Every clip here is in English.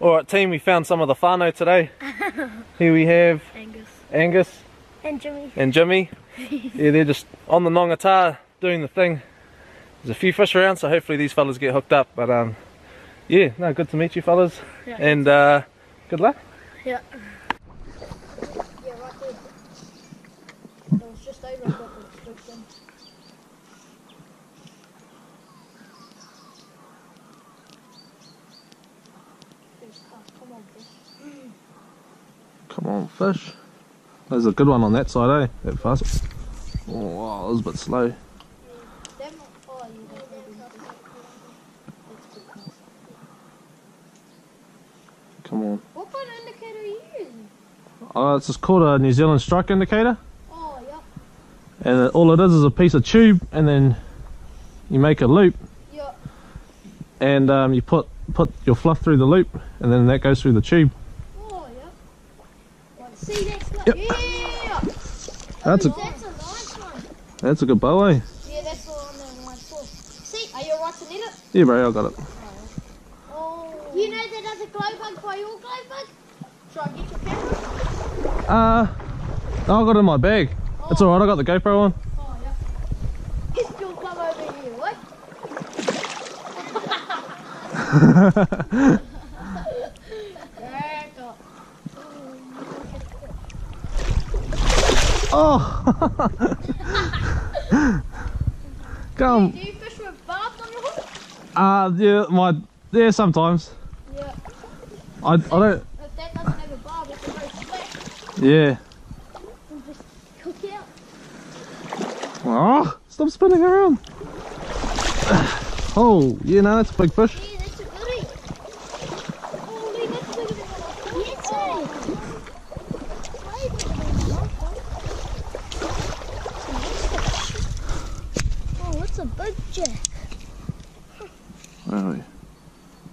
Alright team, we found some of the whānau today. Here we have Angus. And Jimmy. Yeah, they're just on the nongata doing the thing. There's a few fish around, so hopefully these fellas get hooked up. But yeah, no, good to meet you fellas. Yeah. And good luck. Yeah. Yeah, right there. It was just over, I got the restriction. Come on, fish. Come on, fish. There's a good one on that side, eh? That fast. Oh, wow, that was a bit slow. Come on. What kind of indicator are you using? It's just called a New Zealand strike indicator. Oh, yeah. And all it is a piece of tube, and then you make a loop. Yeah. And you put your fluff through the loop, and then that goes through the tube. Oh, yeah. Like, see, that's like, yep. Yeah! That's a nice one. That's a good bow, eh? Yeah, that's the one that I saw. See, are you alright to net it? Yeah, bro, I got it. Oh. You know that does a glow bug by your glow bug? Should I get your camera? No, I got it in my bag. Oh. It's alright, I got the GoPro on. Oh, yeah. It's still come over here, what? Oh! Come. Do you fish with barbs on your hook? Yeah, sometimes. Yeah. I don't. If that doesn't have a barb, it's a very flat. Yeah. And just cook out. Oh, stop spinning around. Oh, yeah, no, that's a big fish. Yeah, that's a goodie. Holy, that's bigger than what I thought. Oh, that's a big jack. Where are we?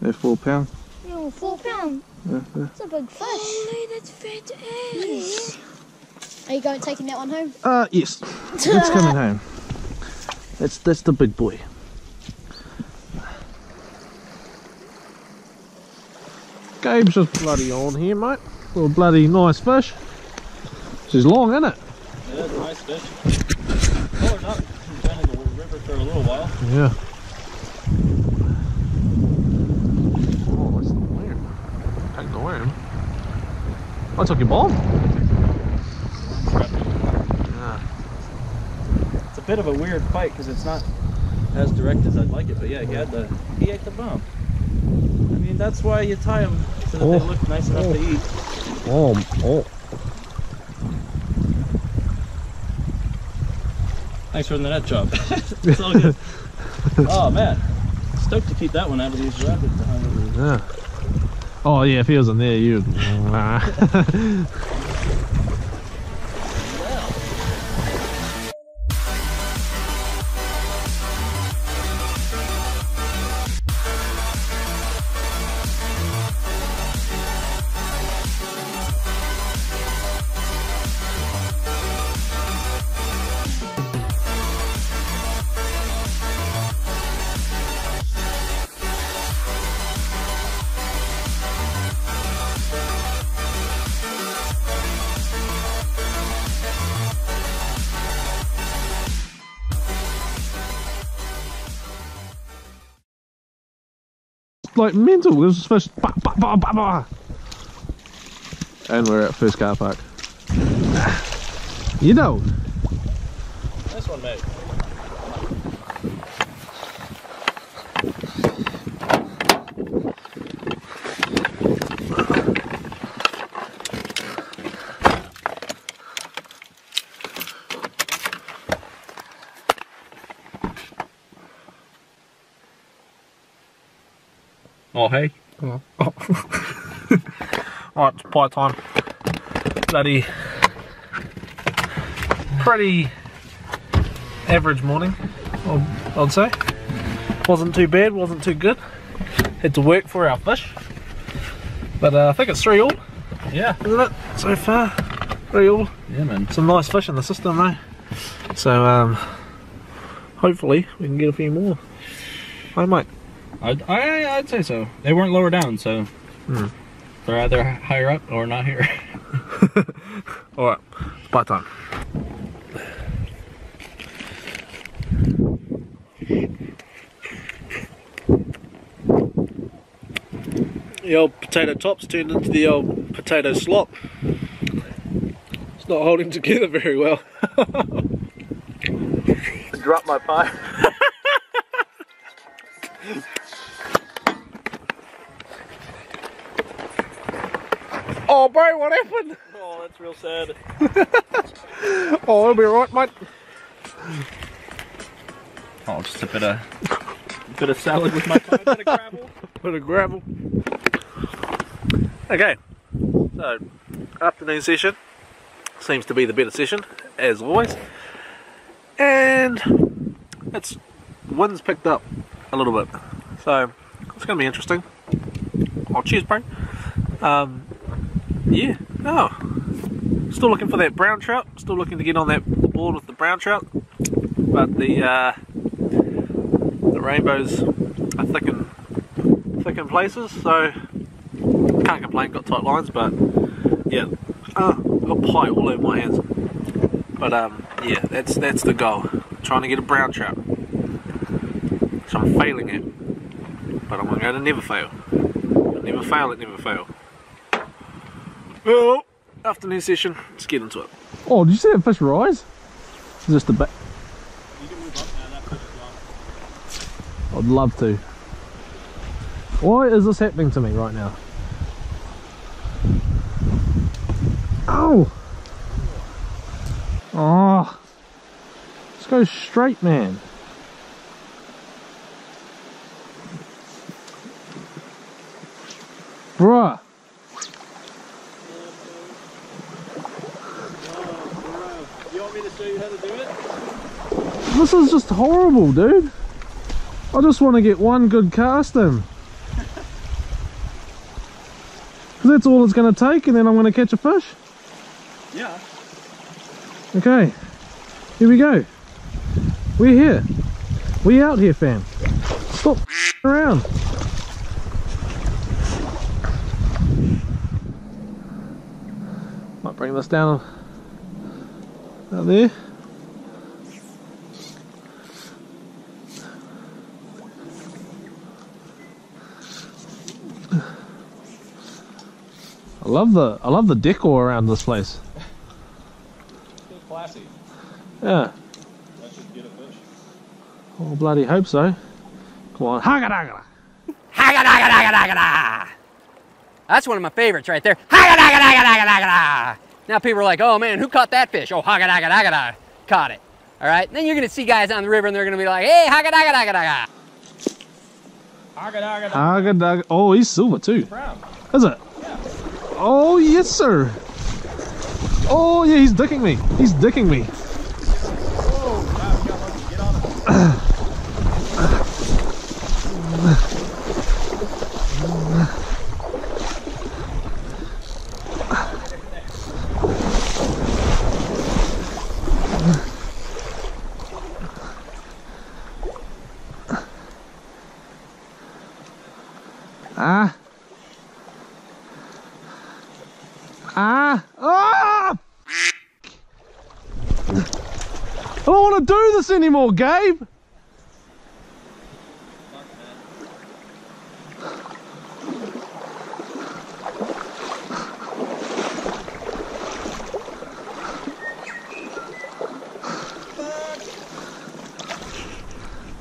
They're 4 pound. Yeah, 4 pound. Yeah. That's a big fish. Holy, that's fat ass. Are you taking that one home? Yes. It's coming home. That's the big boy. Gabe's just bloody on here, mate. Little bloody nice fish. She's long, isn't it? Yeah, that's a nice fish. Oh, not. She's been in the river for a little while. Yeah. Oh, that's the worm. Take the worm. I took your bomb. Yeah. It's a bit of a weird fight because it's not as direct as I'd like it, but yeah, he ate the bomb. I mean, that's why you tie them so that they look nice enough to eat. Oh. Thanks for the net job. It's all good. Oh man, stoked to keep that one out of these rapids. Yeah. Oh yeah, if he wasn't there, you'd. Like mental, there's this fish, bah, bah, bah, bah, bah. And we're at first car park. You know. Nice one, mate. Oh, hey. Oh. Alright, it's pie time. Bloody pretty average morning, I'd say. Wasn't too bad, wasn't too good. Had to work for our fish. But I think it's 3 all. Yeah. Isn't it? So far. 3 all. Yeah, man. Some nice fish in the system, eh? So, hopefully we can get a few more. Hey, mate. I'd say so. They weren't lower down, so They're either higher up or not here. Alright, bite time. The old potato tops turned into the old potato slop. It's not holding together very well. Drop my pie. Oh bro, what happened? Oh, that's real sad. Oh, it'll be alright, mate. Oh, just a bit of salad with my pie, bit of gravel. Bit of gravel. Okay, so afternoon session seems to be the better session, as always. And it's wind's picked up a little bit, so it's going to be interesting. Oh, cheers, bro. Yeah, still looking for that brown trout. Still looking to get on that board with the brown trout, but the rainbows are thick in places, so can't complain. Got tight lines, but yeah, got pie all over my hands. But yeah, that's the goal. Trying to get a brown trout. So I'm failing it, but I'm going to never fail. Never fail it, never fail. Well, afternoon session, let's get into it. Oh, did you see that fish rise? Is this the back? You can move up now, that fish is gone. I'd love to. Why is this happening to me right now? Oh! Oh! Let's go straight, man. Bruh! You want me to show you how to do it? This is just horrible, dude. I just want to get one good cast in. That's all it's going to take, and then I'm going to catch a fish? Yeah. Okay. Here we go. We're here. We out here, fam. Stop around. Might bring this down out there. I love the decor around this place. It's classy. Yeah. That should get a fish. Oh, bloody hope so. Come on. Hagadagada. Hagadagadagadagada! That's one of my favorites right there. Hagadagadagadagada! Now people are like, oh man, who caught that fish? Oh, hagadagadagadagada caught it. All right, and then you're gonna see guys on the river and they're gonna be like, hey, hagadagadagadagada! Hagadagada. Oh, he's silver too. Brown. Is it? Yeah. Oh, yes, sir. Oh, yeah, he's dicking me. He's dicking me. Whoa, wow, you got lucky. Get on it. Ah. Ah. Ah. I don't want to do this anymore, Gabe.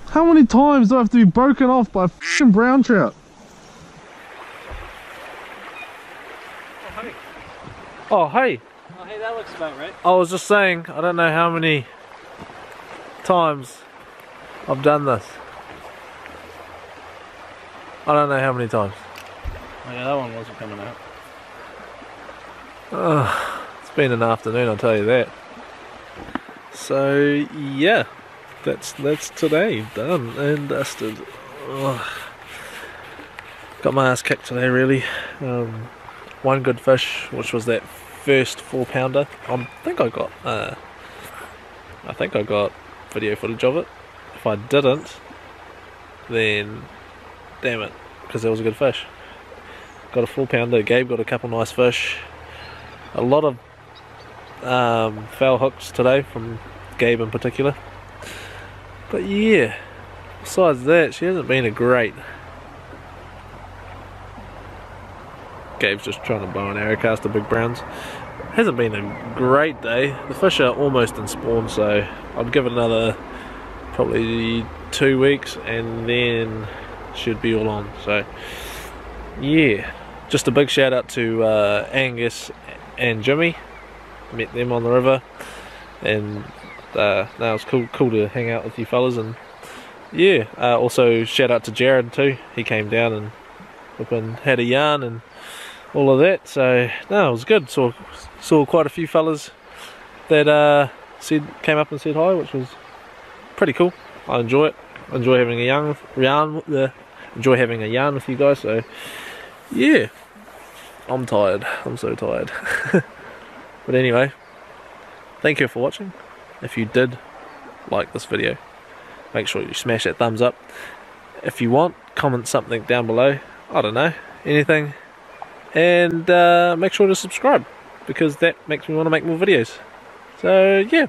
How many times do I have to be broken off by f***ing brown trout? Oh, hey. Oh, hey, that looks about right. I was just saying, I don't know how many times I've done this. I don't know how many times. Oh, yeah, that one wasn't coming out. It's been an afternoon, I'll tell you that. So, yeah. That's today, done and dusted. Ugh. Got my ass kicked today, really. One good fish, which was that first 4-pounder. I think I got video footage of it. If I didn't, then damn it, because that was a good fish. got a 4-pounder. Gabe got a couple nice fish. A lot of foul hooks today from Gabe in particular. But yeah, besides that, she hasn't been a great. Gabe's just trying to bow and arrow cast the big browns. Hasn't been a great day. The fish are almost in spawn, so I'd give it another probably 2 weeks and then should be all on. So yeah, just a big shout out to Angus and Jimmy. Met them on the river, and no, it was cool to hang out with you fellas. And yeah, also shout out to Jared too. He came down and had a yarn and all of that. So no, it was good. Saw quite a few fellas that came up and said hi, which was pretty cool. I enjoy it. I enjoy having a yarn with you guys. So yeah, I'm tired. I'm so tired. But anyway, thank you for watching. If you did like this video, make sure you smash that thumbs up. If you want, comment something down below. I don't know, anything. And make sure to subscribe, because that makes me want to make more videos. So yeah.